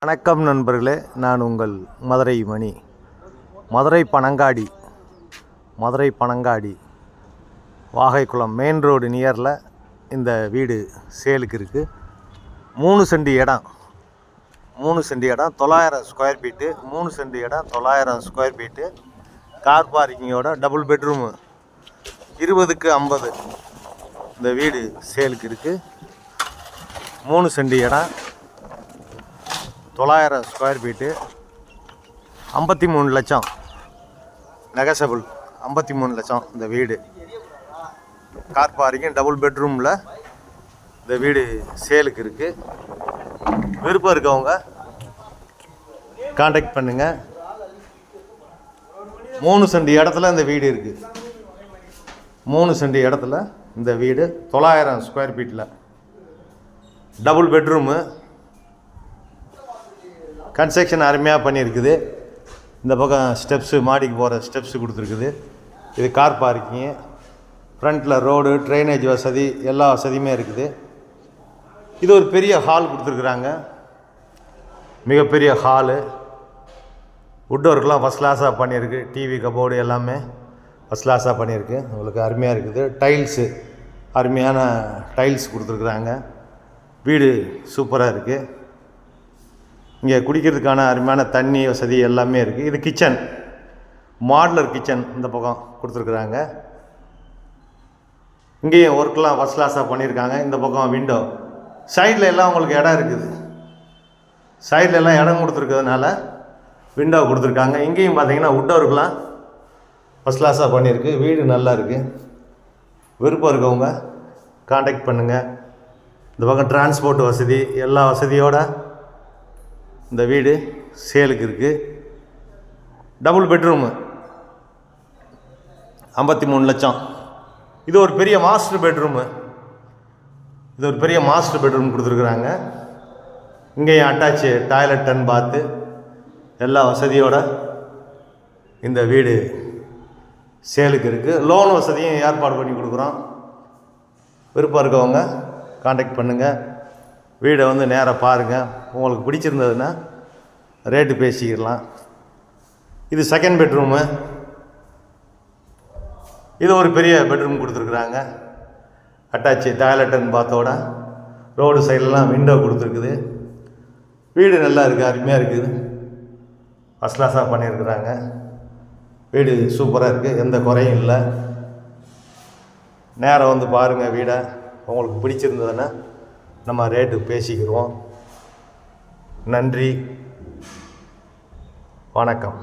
வணக்கம் நண்பர்களே, நான் உங்கள் மதுரை மணி. மதுரை பனங்காடி வாகைக்குளம் மெயின் ரோடு நியரில் இந்த வீடு சேலுக்கு இருக்குது. 3 சென்ட் இடம் 900 ஸ்கொயர் ஃபீட்டு. 3 சென்ட் இடம் 900 ஸ்கொயர் ஃபீட்டு. கார் பார்க்கிங்கோட டபுள் பெட்ரூமு 20க்கு 50 இந்த வீடு சேலுக்கு இருக்குது. 3 சென்ட் இடம் 900 ஸ்கொயர் ஃபீட்டு. 53 லட்சம் நெகசபிள். 53 லட்சம் இந்த வீடு. கார் பார்க்கிங் டபுள் பெட்ரூமில் இந்த வீடு சேலுக்கு இருக்குது. விருப்பம் இருக்கவங்க காண்டாக்ட் பண்ணுங்கள். 3 சென்ட் இடத்துல இந்த வீடு இருக்குது. 3 சென்ட் இடத்துல இந்த வீடு 900 ஸ்கொயர் ஃபீட்டில் டபுள் பெட்ரூமு. கன்ஸ்ட்ரக்ஷன் அருமையாக பண்ணியிருக்குது. இந்த பக்கம் ஸ்டெப்ஸு, மாடிக்கு போகிற ஸ்டெப்ஸு கொடுத்துருக்குது. இது கார் பார்க்கிங்கு. ஃப்ரண்ட்டில் ரோடு, ட்ரைனேஜ் வசதி, எல்லா வசதியுமே இருக்குது. இது ஒரு பெரிய ஹால் கொடுத்துருக்குறாங்க. மிகப்பெரிய ஹாலு. வுட் ஒர்க்லாம் ஃபஸ்ட் கிளாஸாக பண்ணியிருக்கு. டிவி கபோர்டு எல்லாமே ஃபஸ்ட் கிளாஸாக பண்ணியிருக்கு. உங்களுக்கு அருமையாக இருக்குது. டைல்ஸு, அருமையான டைல்ஸ் கொடுத்துருக்குறாங்க. வீடு சூப்பராக இருக்குது. இங்கே குடிக்கிறதுக்கான அருமையான தண்ணி வசதி எல்லாமே இருக்குது. இது கிச்சன், மாடுலர் கிச்சன் இந்த பக்கம் கொடுத்துருக்குறாங்க. இங்கேயும் ஒர்க்லாம் ஃபஸ்ட் கிளாஸாக பண்ணியிருக்காங்க. இந்த பக்கம் விண்டோ, சைடில் எல்லாம் உங்களுக்கு இடம் இருக்குது. சைடில் எல்லாம் இடம் கொடுத்துருக்கிறதுனால விண்டோ கொடுத்துருக்காங்க. இங்கேயும் பார்த்தீங்கன்னா வுட் ஒர்க்லாம் ஃபஸ்ட் கிளாஸாக பண்ணியிருக்கு. வீடு நல்லா இருக்குது. விருப்பம் இருக்கவங்க காண்டாக்ட் பண்ணுங்கள். இந்த பக்கம் டிரான்ஸ்போர்ட் வசதி, எல்லா வசதியோடு இந்த வீடு சேலுக்கு இருக்குது. டபுள் பெட்ரூமு 53 லட்சம். இது ஒரு பெரிய மாஸ்டர் பெட்ரூமு. கொடுத்துருக்குறாங்க. இங்கேயும் அட்டாச்சு டாய்லெட் அண்ட் பாத்து எல்லா வசதியோடு இந்த வீடு சேலுக்கு இருக்குது. லோன் வசதியும் ஏற்பாடு பண்ணி கொடுக்குறோம். விருப்பம் இருக்கவங்க காண்டாக்ட் பண்ணுங்கள். வீடை வந்து நேராக பாருங்கள். உங்களுக்கு பிடிச்சிருந்ததுன்னா ரேட்டு பேசிக்கிடலாம். இது செகண்ட் பெட்ரூமு. இது ஒரு பெரிய பெட்ரூம் கொடுத்துருக்குறாங்க. அட்டாச்சு டாய்லெட் அண்ட் பாத்தோட ரோடு சைட்லலாம் விண்டோ கொடுத்துருக்குது. வீடு நல்லா இருக்குது, அருமையாக இருக்குது. ஃபஸ்ட் கிளாஸாக பண்ணியிருக்கிறாங்க. வீடு சூப்பராக இருக்குது, எந்த குறையும் இல்லை. நேராக வந்து பாருங்கள் வீடை. உங்களுக்கு பிடிச்சிருந்ததுன்னா நம்ம ரேட்டு பேசிக்கிடுவோம். நன்றி, வணக்கம்.